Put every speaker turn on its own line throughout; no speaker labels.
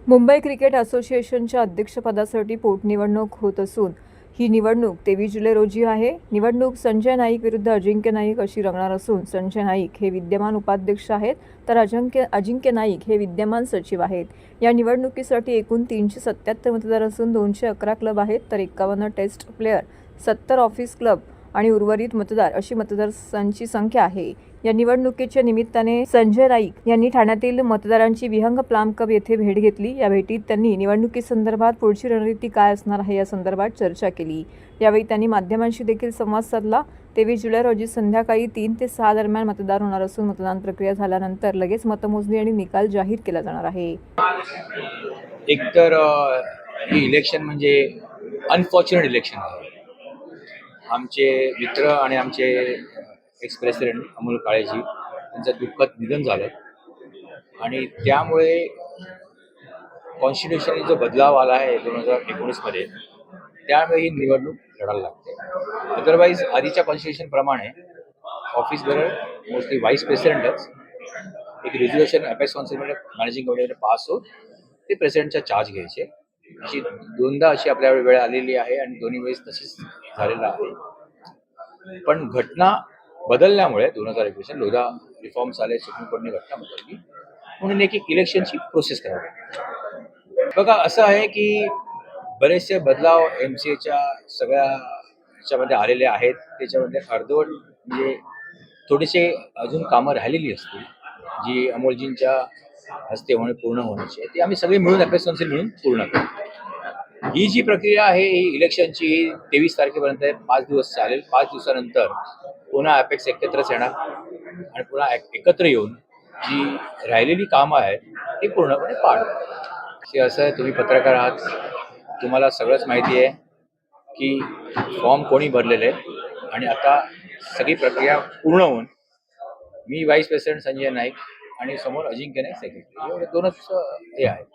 Mumbai cricket असोसिएशनच्या अध्यक्षपदासाठी पोटनिवडणूक होत असून ही निवडणूक 23 जुलै रोजी आहे. निवडणूक संजय नाईक विरुद्ध अजिंक्य नाईक अशी रंगणार असून संजय नाईक हे विद्यमान उपाध्यक्ष आहेत तर अजिंक्य नाईक हे विद्यमान सचिव आहेत. या निवडणुकीसाठी एकूण 377 मतदार असून 211 क्लब आहेत तर 51 टेस्ट प्लेयर, 70 ऑफिस क्लब आणि उर्वरित मतदार अशी मतदारांची संख्या आहे. या निवडणुकीच्या निमित्ताने संजय नाईक यांनी ठाण्यातील मतदारांची विहंग प्लाम क्लब येथे भेट घेतली. या भेटीत त्यांनी निवडणुकीसंदर्भात पुढची रणनीती काय असणार आहे या संदर्भात चर्चा केली. यावेळी त्यांनी माध्यमांशी देखील संवाद साधला. 23 जुलै रोजी संध्याकाळी 3 ते 6 दरम्यान मतदान होणार असून मतदान प्रक्रिया झाल्यानंतर लगेच मतमोजणी आणि निकाल जाहीर केला जाणार आहे.
एकतर ही इलेक्शन म्हणजे अनफॉर्च्युनेट इलेक्शन आहे. आमचे मित्र आणि आमचे एक्स प्रेसिडेंट अमोल काळेजी यांचं दुःखद निधन झालं आणि त्यामुळे कॉन्स्टिट्यूशनल जो बदलाव आला आहे 2019मध्ये, त्यामुळे ही निवडणूक लढायला लागते. अदरवाईज आधीच्या कॉन्स्टिट्यूशनप्रमाणे ऑफिस बेअरर मोस्टली व्हाईस प्रेसिडेंटच एक रेझोल्युशन अपेक्स काउन्सिलमध्ये मॅनेजिंग कमिटीमध्ये पास होत ते प्रेसिडेंटचा चार्ज घ्यायचे. अशी दोनदा अशी आपल्या वेळ आलेली आहे आणि दोन्ही वेळेस तशीच झालेलं आहे. पण घटना बदलल्यामुळे 2021 लोधा रिफॉर्म्स आले, सुप्रीम कोर्टने घटना बदलली म्हणून एक इलेक्शनची प्रोसेस करावी. बघा, असं आहे की बरेचसे बदलाव MCAच्या सगळ्या ह्याच्यामध्ये आलेले आहेत. त्याच्यामध्ये अर्धवट म्हणजे थोडेसे अजून कामं राहिलेली असतील जी अमोलजींच्या हस्ते पूर्ण होण्याची, ते आम्ही सगळे मिळून अपेक्स काउन्सिल मिळून पूर्ण करू. ही जी प्रक्रिया आहे ही इलेक्शनची 23 तारखेपर्यंत आहे. 5 दिवस चालेल. 5 दिवसानंतर पुन्हा अपेक्स एकत्रच येणार आणि पुन्हा एकत्र येऊन जी राहिलेली कामं आहेत ती पूर्णपणे पार. हे असं आहे, तुम्ही पत्रकार आहात, तुम्हाला सगळंच माहिती आहे की फॉर्म कोणी भरलेले आहे आणि आता सगळी प्रक्रिया पूर्ण होऊन मी व्हाईस प्रेसिडेंट संजय नाईक आणि समोर अजिंक्य नाईक सेक्रेटरी, एवढे दोनच हे आहेत.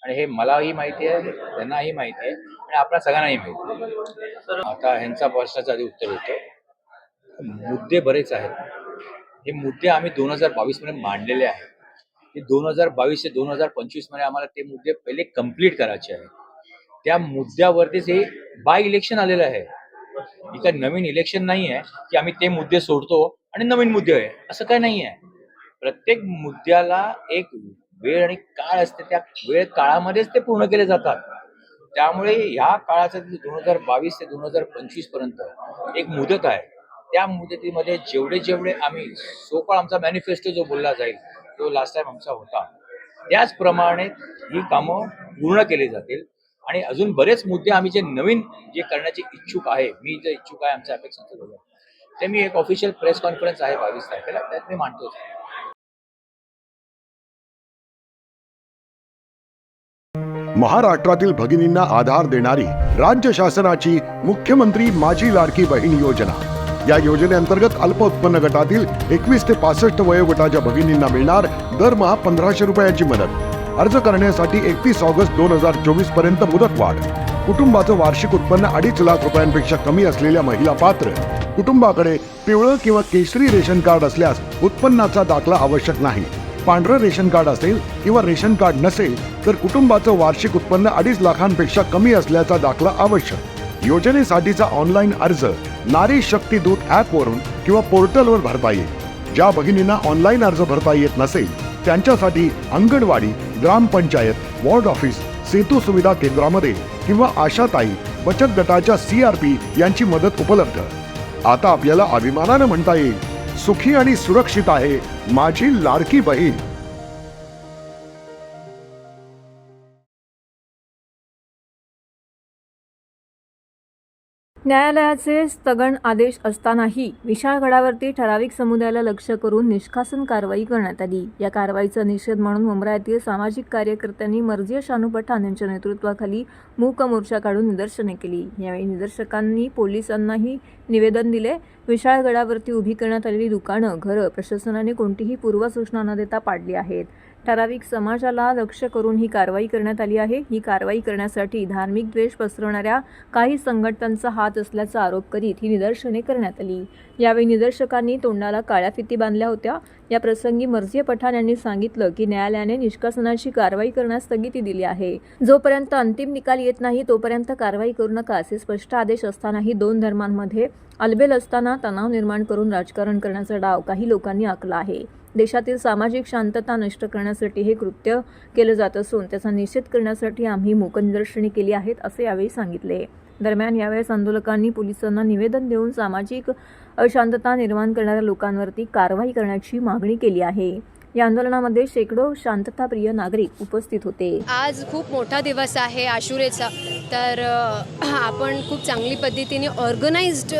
आणि हे मलाही माहिती आहे, त्यांनाही माहिती आहे आणि आपल्या सगळ्यांनाही माहिती आहे. आता ह्यांचा प्रश्नाचं आधी उत्तर होतं. मुद्दे बरेच आहेत. हे मुद्दे आम्ही 2022 मध्ये मांडलेले आहेत. हे 2022 ते 2025 मध्ये आम्हाला ते मुद्दे पहिले कंप्लीट करायचे आहेत. त्या मुद्द्यावरतीच हे बाय इलेक्शन आलेलं आहे. इथं नवीन इलेक्शन नाही आहे की आम्ही ते मुद्दे सोडतो आणि नवीन मुद्दे आहे, असं काय नाही आहे. प्रत्येक मुद्द्याला एक वेळ आणि काळ असते, त्या वेळ काळामध्येच ते पूर्ण केले जातात. त्यामुळे ह्या काळाचं 2022 ते 2025 पर्यंत एक मुदत आहे. त्या मुदतीमध्ये जेवढे आम्ही सोकॉल आमचा मॅनिफेस्टो जो बोलला जाईल तो लास्ट टाइम आमचा होता, त्याचप्रमाणे ही कामं पूर्ण केली जातील. आणि अजून बरेच मुद्दे आम्ही जे नवीन जे करण्याचे इच्छुक आहे, मी जे इच्छुक आहे आमच्या अपेक्षा ते मी एक ऑफिशियल प्रेस कॉन्फरन्स आहे 22 तारखेला, त्यात मी मांडतोच.
महाराष्ट्रातील भगिनींना आधार देणारी राज्य शासनाची मुख्यमंत्री माझी लाडकी बहीण योजना. या योजनेअंतर्गत अल्प उत्पन्न गटातील 21 ते 65 वयोगटाच्या भगिनींना मिळणार दरमहा 1500 रुपयांची मदत. अर्ज करण्यासाठी 31 ऑगस्ट 2024 पर्यंत मुदतवाढ. कुटुंबाचं वार्षिक उत्पन्न 2.5 लाख रुपयांपेक्षा कमी असलेल्या महिला पात्र. कुटुंबाकडे पिवळं किंवा केशरी रेशन कार्ड असल्यास उत्पन्नाचा दाखला आवश्यक नाही. पांढरं रेशन कार्ड असेल किंवा रेशन कार्ड नसेल तर कुटुंबाचं वार्षिक उत्पन्न 2.5 लाखांपेक्षा कमी असल्याचा दाखला आवश्यक. योजनेसाठीचा ऑनलाईन अर्ज नारी शक्ती दूत ॲपवरून किंवा पोर्टलवर भरता येईल. ज्या भगिनींना ऑनलाईन अर्ज भरता येत नसेल त्यांच्यासाठी अंगणवाडी, ग्रामपंचायत, वॉर्ड ऑफिस, सेतू सुविधा केंद्रामध्ये किंवा आशाताई बचत गटाच्या CRP यांची मदत उपलब्ध. आता आपल्याला अभिमानानं म्हणता येईल, सुखी आणि सुरक्षित आहे माझी लाडकी बहीण.
न्यायालयाचे स्थगन आदेश असतानाही विशाळगडावरती ठराविक समुदायाला लक्ष्य करून निष्कासन कारवाई करण्यात आली. या कारवाईचा निषेध म्हणून मुंब्रा सामाजिक कार्यकर्त्यांनी मर्जिया शानू पठाण यांच्या नेतृत्वाखाली मूक मोर्चा काढून निदर्शने केली. यावेळी निदर्शकांनी पोलिसांनाही निवेदन दिले. विशाळगडावरती उभी करण्यात आलेली दुकानं, घरं प्रशासनाने कोणतीही पूर्वसूचना न देता पाडली आहेत. ठराविक समाजाला लक्ष्य करून ही कारवाई करण्यात आली आहे. ही कारवाई करण्यासाठी धार्मिक द्वेष पसरवणाऱ्या काही संघटनांचा हात असल्याचा आरोप करीत ही निदर्शने करण्यात आली. यावेळी निदर्शकांनी तोंडाला काळ्या फिती बांधल्या होत्या. या प्रसंगी मर्जिया पठाण यांनी सांगितलं की न्यायालयाने निष्कासनाची कारवाई करण्यास स्थगिती दिली आहे. जोपर्यंत अंतिम निकाल येत नाही तोपर्यंत कारवाई करू नका असे स्पष्ट आदेश असतानाही दोन धर्मांमध्ये अलबेल असताना तणाव निर्माण करून राजकारण करण्याचा डाव काही लोकांनी आखला आहे. देशातील सामाजिक शांतता नष्ट करण्यासाठी हे कृत्य केलं जात असून त्याचा निषेध करण्यासाठी आम्ही मूक निदर्शने केली आहेत असे यावेळी सांगितले. दरम्यान यावेळेस आंदोलकांनी पोलिसांना निवेदन देऊन सामाजिक अशांतता निर्माण करणाऱ्या लोकांवरती कारवाई करण्याची मागणी केली आहे. या आंदोलनामध्ये शेकडो शांतताप्रिय नागरिक उपस्थित होते.
आज खूप मोठा दिवस आहे आशुरेचा, तर आपण खूप चांगली पद्धतीने ऑर्गनाइज्ड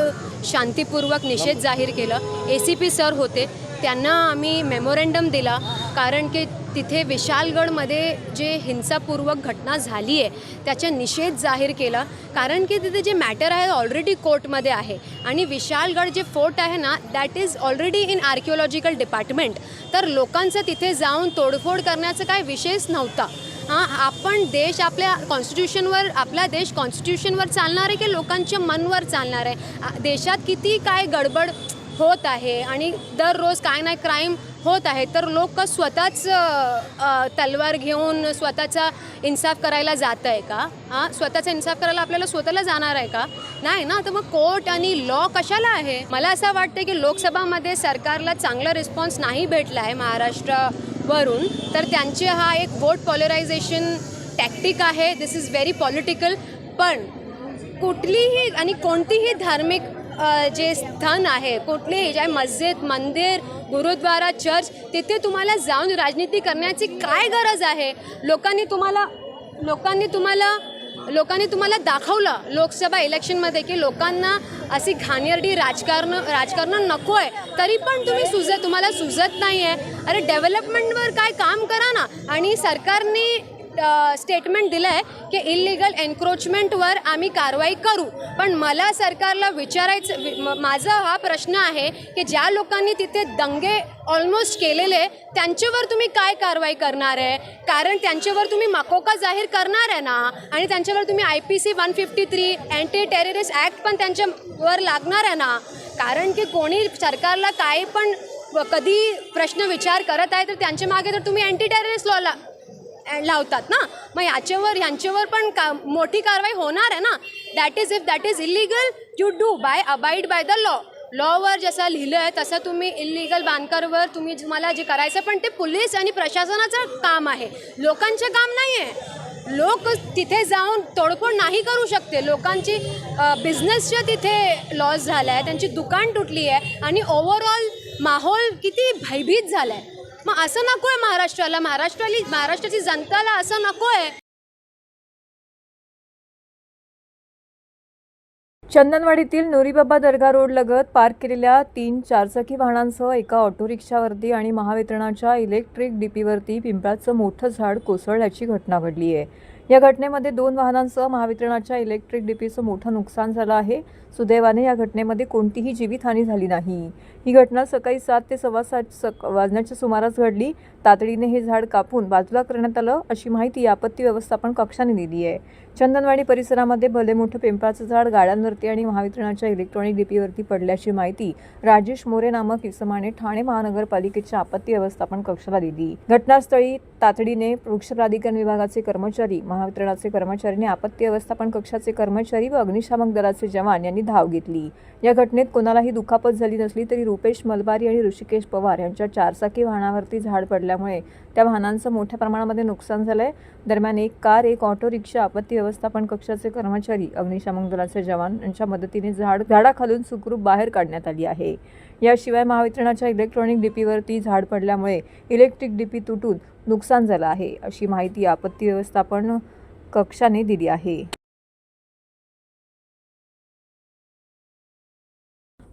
शांतीपूर्वक निषेध जाहीर केला. ACP सर होते, त्यांना आम्ही मेमोरंडम दिला, कारण की तिथे विशालगडमध्ये जे हिंसापूर्वक घटना झाली आहे त्याचा निषेध जाहीर केला, कारण की तिथे जे मॅटर आहे ऑलरेडी कोर्टमध्ये आहे आणि विशालगड जे फोर्ट आहे ना that is already in archaeological department. तर लोकांचं तिथे जाऊन तोडफोड करण्याचा काय विषयच नव्हता. आपण देश आपल्या आपला देश कॉन्स्टिट्यूशनवर चालणार आहे की लोकांच्या मनवर चालणार आहे. देशात किती काय गडबड होत आहे आणि दररोज काय ना क्राईम होत आहे, तर लोक स्वतःच तलवार घेऊन स्वतःचा इन्साफ करायला जात आहे का? स्वतःचा इन्साफ करायला आपल्याला स्वतःला जाणार आहे का? नाही ना. तर मग कोर्ट आणि लॉ कशाला आहे? मला असं वाटतं की लोकसभामध्ये सरकारला चांगला रिस्पॉन्स नाही भेटला आहे महाराष्ट्रावरून, तर त्यांचे हा एक वोट पॉलरायझेशन टॅक्टिक आहे. दिस इज व्हेरी पॉलिटिकल. पण कुठलीही आणि कोणतीही धार्मिक जे स्थान आहे, कुठलेही जे मस्जिद, मंदिर, गुरुद्वारा, चर्च, तिथे तुम्हाला जाऊन राजनीती करण्याची काय गरज आहे? लोकांनी तुम्हाला दाखवलं लोकसभा इलेक्शनमध्ये की लोकांना अशी घाणेरडी राजकारण नको आहे, तरी पण तुम्हाला सुचत नाही आहे. अरे डेव्हलपमेंटवर काय काम करा ना. आणि सरकारने स्टेटमेंट दिलं आहे की इलिगल एन्क्रोचमेंटवर आम्ही कारवाई करू. पण मला सरकारला माझा हा प्रश्न आहे की ज्या लोकांनी तिथे दंगे ऑलमोस्ट केलेले त्यांच्यावर तुम्ही काय कारवाई करणार आहे? कारण त्यांच्यावर तुम्ही मकोका जाहीर करणार आहे ना, आणि त्यांच्यावर तुम्ही IPC 153 अँटी टेररिस्ट ॲक्ट पण त्यांच्यावर लागणार आहे ना. कारण की कोणी सरकारला काय पण कधी प्रश्न विचार करत आहे तर त्यांच्या मागे तर तुम्ही अँटी टेररिस्ट लॉ लावतात ना. मग यांच्यावर पण मोठी कारवाई होणार आहे ना. If that is illegal you do abide by the lower जसं लिहिलं आहे तसं तुम्ही इलिगल बांधकामावर तुम्हाला जे करायचं, पण ते पोलीस आणि प्रशासनाचं काम आहे, लोकांचं काम नाही आहे. लोक तिथे जाऊन तोडफोड नाही करू शकते. लोकांची बिझनेसच्या तिथे लॉस झाला आहे, त्यांची दुकान तुटली आहे आणि ओव्हरऑल माहोल किती भयभीत झाला आहे. मग असं नको आहे महाराष्ट्राला. महाराष्ट्राची जनताला असं नको आहे.
चंदनवाडीतील नुरीबाबा दर्गा रोड लगत पार्क केलेल्या 3 चारचाकी वाहनांसह एका ऑटो रिक्षावरती आणि महावितरणाच्या इलेक्ट्रिक डीपीवरती पिंपळाचं मोठं झाड कोसळल्याची घटना घडली आहे. या घटनेमध्ये 2 वाहनांसह महावितरणाच्या इलेक्ट्रिक डीपीचं मोठं नुकसान झालं आहे. सुदैवाने या घटनेमध्ये कोणतीही जीवितहानी झाली नाही. ही घटना सकाळी 7 ते 7:15 वाजण्याच्या सुमारास घडली. तातडीने हे झाड कापून बाजूला करण्यात आलं अशी माहिती आपत्ती व्यवस्थापन कक्षाने दिली आहे. चंदनवाडी परिसरामध्ये भले मोठं पिंपळाचं झाड गाड्यांवरती आणि महावितरणाच्या इलेक्ट्रॉनिक डीपीवरती पडल्याची माहिती राजेश मोरे नामक इसमाने ठाणे महानगरपालिकेच्या आपत्ती व्यवस्थापन कक्षाला दिली. घटनास्थळी तातडीने वृक्ष प्राधिकरण विभागाचे कर्मचारी, महावितरणाचे कर्मचारी, आपत्ती व्यवस्थापन कक्षाचे कर्मचारी व अग्निशामक दलाचे जवान यांनी धाव घेतली. या घटनेत कोणालाही दुखापत झाली नसली तरी रुपेश मलबारी आणि ऋषिकेश पवार यांच्या चारचाकी वाहनावरती झाड पडल्यामुळे त्या वाहनांचं मोठ्या प्रमाणामध्ये नुकसान झालंय. दरम्यान एक कार, एक ऑटो रिक्षा आपत्ती व्यवस्थापन कक्षाचे कर्मचारी, अग्निशामक दलाचे जवान यांच्या मदतीने झाडाखालून सुखरूप बाहेर काढण्यात आली आहे. याशिवाय महावितरणाच्या इलेक्ट्रॉनिक डीपीवरती झाड पडल्यामुळे इलेक्ट्रिक डीपी तुटून नुकसान झालं आहे अशी माहिती आपत्ती व्यवस्थापन कक्षाने दिली आहे.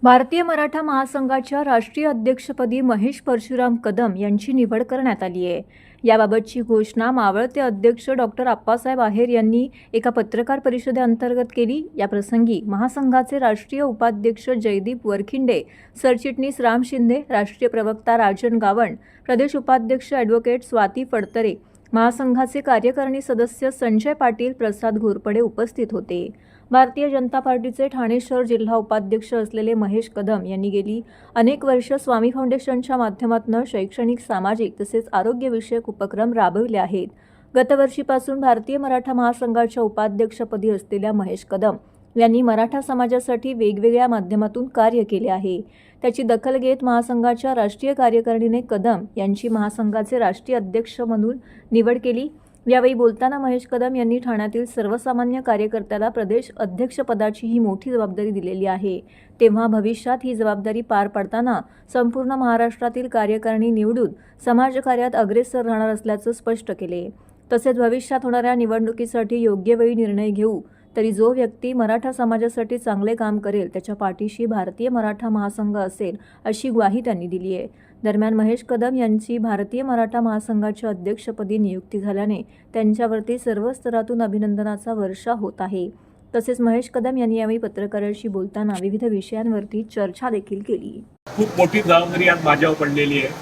भारतीय मराठा महासंघाच्या राष्ट्रीय अध्यक्षपदी महेश परशुराम कदम यांची निवड करण्यात आली आहे. याबाबतची घोषणा मावळते अध्यक्ष डॉक्टर आप्पासाहेब आहेर यांनी एका पत्रकार परिषदेअंतर्गत केली. याप्रसंगी महासंघाचे राष्ट्रीय उपाध्यक्ष जयदीप वरखिंडे, सरचिटणीस राम शिंदे, राष्ट्रीय प्रवक्ता राजन गावण, प्रदेश उपाध्यक्ष ॲडव्होकेट स्वाती फडतरे, महासंघाचे कार्यकारिणी सदस्य संजय पाटील, प्रसाद घोरपडे उपस्थित होते. भारतीय जनता पार्टीचे ठाणे शहर जिल्हा उपाध्यक्ष असलेले महेश कदम यांनी गेली अनेक वर्ष स्वामी फाउंडेशनच्या माध्यमातून शैक्षणिक, सामाजिक तसेच आरोग्यविषयक उपक्रम राबविले आहेत. गतवर्षीपासून भारतीय मराठा महासंघाच्या उपाध्यक्षपदी असलेल्या महेश कदम यांनी मराठा समाजासाठी वेगवेगळ्या माध्यमातून कार्य केले आहे. त्याची दखल घेत महासंघाच्या राष्ट्रीय कार्यकारिणीने कदम यांची महासंघाचे राष्ट्रीय अध्यक्ष म्हणून निवड केली. यावेळी बोलताना महेश कदम यांनी ठाण्यातील सर्वसामान्य कार्यकर्त्याला प्रदेश अध्यक्षपदाची ही मोठी जबाबदारी दिलेली आहे. तेव्हा भविष्यात ही जबाबदारी पार पाडताना संपूर्ण महाराष्ट्रातील कार्यकारिणी निवडून समाजकार्यात अग्रेसर राहणार असल्याचं स्पष्ट केले. तसेच भविष्यात होणाऱ्या निवडणुकीसाठी योग्य वेळी निर्णय घेऊ, तरी जो व्यक्ती मराठा समाजासाठी चांगले काम करेल त्याच्या पाठीशी भारतीय मराठा महासंघ असेल, अशी ग्वाही त्यांनी दिली आहे. दरम्यान महेश कदम यांची भारतीय मराठा महासंघाच्या अध्यक्षपदी नियुक्ती झाल्याने त्यांच्यावरती सर्व स्तरातून अभिनंदनाचा वर्षा होत आहे. तसेच महेश कदम यांनी यावेळी पत्रकारांशी बोलताना विविध विषयांवरती चर्चा देखील केली.
खूप मोठी जबाबदारी आज माझ्यावर पडलेली आहे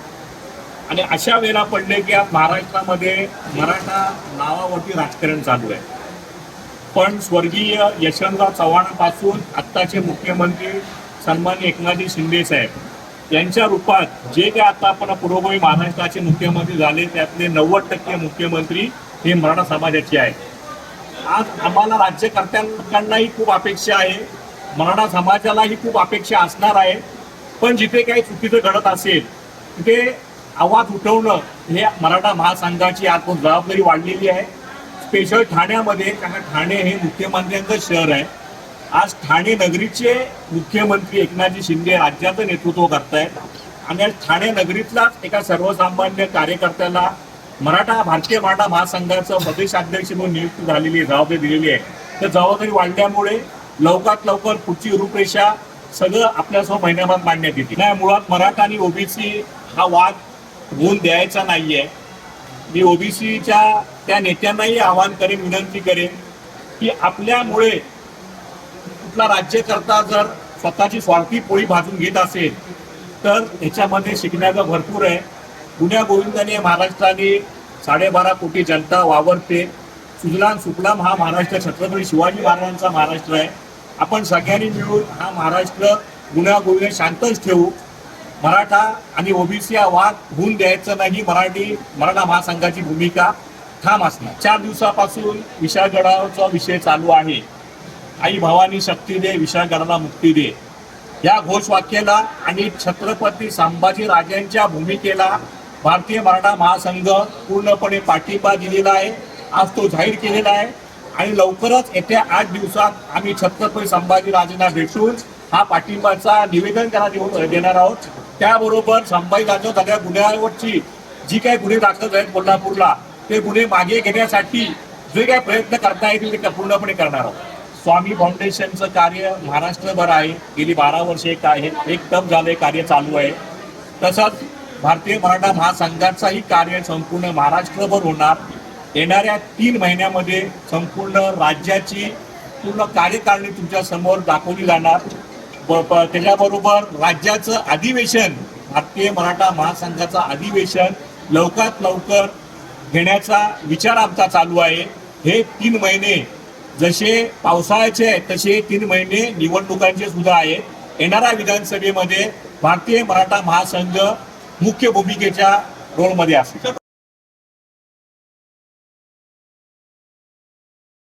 आणि अशा वेळेला पडले की आज महाराष्ट्रामध्ये मराठा नावावरती राजकारण चालू आहे. पण स्वर्गीय यशवंतराव चव्हाणांपासून आत्ताचे मुख्यमंत्री सन्माननीय एकनाथजी शिंदे साहेब यांच्या रूपात जे काय आता आपण पुरोगामी महाराष्ट्राचे मुख्यमंत्री झाले त्यातले 90% मुख्यमंत्री हे मराठा समाजाचे आहेत. आज आम्हाला राज्यकर्त्यांकडूनही खूप अपेक्षा आहे, मराठा समाजालाही खूप अपेक्षा असणार आहे. पण जिथे काही चुकीचं घडत असेल तिथे आवाज उठवणं हे मराठा महासंघाची आज जबाबदारी वाढलेली आहे. स्पेशल ठाण्यामध्ये, कारण ठाणे हे मुख्यमंत्र्यांचं शहर आहे. आज ठाणे नगरीचे मुख्यमंत्री एकनाथजी शिंदे राज्याचं नेतृत्व करतायत आणि आज ठाणे नगरीतलाच एका सर्वसामान्य कार्यकर्त्याला भारतीय मराठा महासंघाचं प्रदेशाध्यक्ष म्हणून नियुक्ती झालेली आहे, जबाबदारी दिलेली आहे. तर जबाबदारी वाढल्यामुळे लवकरात लवकर पुढची रूपरेषा सगळं आपल्यासमोर महिन्याभरात मांडण्यात येते. नाही, मुळात मराठा आणि ओबीसी हा वाद होऊन द्यायचा नाहीये. मी ओबीसीच्या त्या नेत्यांनाही आवाहन करेन, विनंती करेन की आपल्यामुळे कुठला राज्यकर्ता जर स्वतःची स्वार्थी पोळी भाजून घेत असेल तर ह्याच्यामध्ये शिकण्याचं भरपूर आहे. गुण्या गोविंदाने महाराष्ट्राने 12.5 कोटी जनता वावरते. सुजलाम सुफलाम हा महाराष्ट्र छत्रपती शिवाजी महाराजांचा महाराष्ट्र आहे. आपण सगळ्यांनी मिळून हा महाराष्ट्र गुण्या गोविंद शांतच ठेवू. मराठा आणि ओबीसी हा वाद होऊन द्यायचं नाही. मराठा महासंघाची भूमिका ठाम असणार. 4 दिवसापासून विशाळगडाचा विषय चालू आहे. आई भवानी शक्ती दे, विशाळगडाला मुक्ती दे या घोषवाक्याला आणि छत्रपती संभाजी राजांच्या भूमिकेला भारतीय मराठा महासंघ पूर्णपणे पाठिंबा दिलेला आहे. आज तो जाहीर केलेला आहे आणि लवकरच येत्या 8 दिवसात आम्ही छत्रपती संभाजी राजांना भेटून हा पाठिंबाचा निवेदन त्यांना देणार आहोत. त्याबरोबर संभाजी राजा सगळ्या गुन्ह्यावरची जी काही गुन्हे दाखल आहेत कोल्हापूरला, ते गुन्हे मागे घेण्यासाठी जे काही प्रयत्न करता येतील ते पूर्णपणे करणार आहोत. स्वामी फाउंडेशनचं कार्य महाराष्ट्रभर आहे. गेली 12 वर्षे एक टप झाले कार्य चालू आहे. तसंच भारतीय मराठा महासंघाचाही कार्य संपूर्ण महाराष्ट्रभर होणार. येणाऱ्या 3 महिन्यामध्ये संपूर्ण राज्याची पूर्ण कार्यकारिणी तुमच्या समोर दाखवली जाणार. त्याच्याबरोबर राज्याचं अधिवेशन, भारतीय मराठा महासंघाचं अधिवेशन लवकरात लवकर घेण्याचा विचार आमचा चालू आहे. हे 3 महिने जसे पावसाळ्याचे आहेत तसे 3 महिने निवडणुकांचे सुद्धा आहेत. येणाऱ्या विधानसभेमध्ये भारतीय मराठा महासंघ मुख्य भूमिकेच्या रोलमध्ये असेल.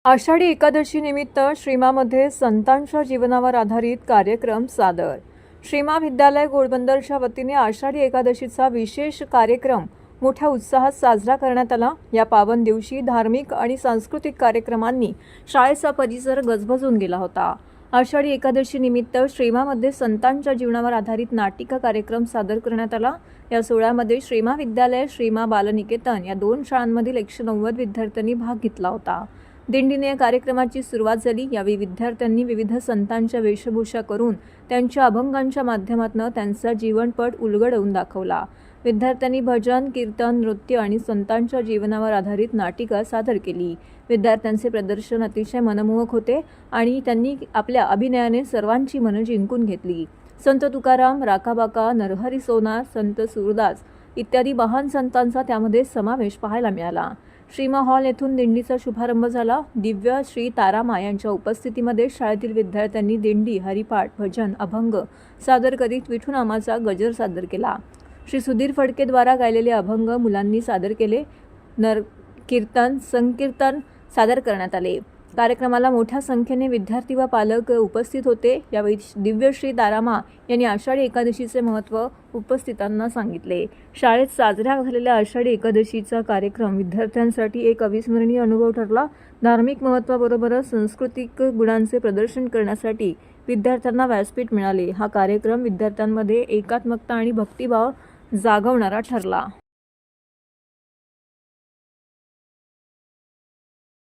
आषाढी एकादशी निमित्त श्रीमामध्ये संतांच्या जीवनावर आधारित कार्यक्रम सादर. श्रीमा विद्यालय घोडबंदरच्या वतीने आषाढी एकादशीचा विशेष कार्यक्रम मोठ्या उत्साहात साजरा करण्यात आला. या पावन दिवशी धार्मिक आणि सांस्कृतिक कार्यक्रमांनी शाळेचा परिसर गजबजून गेला होता. आषाढी एकादशी निमित्त श्रीमामध्ये संतांच्या जीवनावर आधारित नाटिका कार्यक्रम सादर करण्यात आला. या सोहळ्यामध्ये श्रीमा विद्यालय, श्रीमा बालनिकेतन या 2 शाळांमधील 190 विद्यार्थ्यांनी भाग घेतला होता. दिंडीने या कार्यक्रमाची सुरुवात झाली. यावेळी विद्यार्थ्यांनी विविध संतांच्या वेशभूषा करून त्यांच्या अभंगांच्या माध्यमातून त्यांचा जीवनपट उलगडवून दाखवला. विद्यार्थ्यांनी भजन, कीर्तन, नृत्य आणि संतांच्या जीवनावर आधारित नाटिका सादर केली. विद्यार्थ्यांचे प्रदर्शन अतिशय मनमोहक होते आणि त्यांनी आपल्या अभिनयाने सर्वांची मनं जिंकून घेतली. संत तुकाराम, राखाबाका, नरहरी सोनार, संत सूरदास इत्यादी महान संतांचा त्यामध्ये समावेश पाहायला मिळाला. श्रीमा हॉल येथून दिंडीचा शुभारंभ झाला. दिव्य श्री तारामा यांच्या उपस्थितीमध्ये शाळेतील विद्यार्थ्यांनी दिंडी, हरिपाठ, भजन, अभंग सादर करीत विठुनामाचा गजर सादर केला. श्री सुधीर फडकेद्वारा गायलेले अभंग मुलांनी सादर केले. कीर्तन, संकीर्तन सादर करण्यात आले. कार्यक्रमाला मोठ्या संख्येने विद्यार्थी व पालक उपस्थित होते. यावेळी दिव्य श्री तारामा यांनी आषाढी एकादशीचे महत्त्व उपस्थितांना सांगितले. शाळेत साजऱ्या झालेल्या आषाढी एकादशीचा कार्यक्रम विद्यार्थ्यांसाठी एक अविस्मरणीय अनुभव ठरला. धार्मिक महत्त्वाबरोबरच सांस्कृतिक गुणांचे प्रदर्शन करण्यासाठी विद्यार्थ्यांना व्यासपीठ मिळाले. हा कार्यक्रम विद्यार्थ्यांमध्ये एकात्मकता आणि भक्तिभाव जागवणारा ठरला.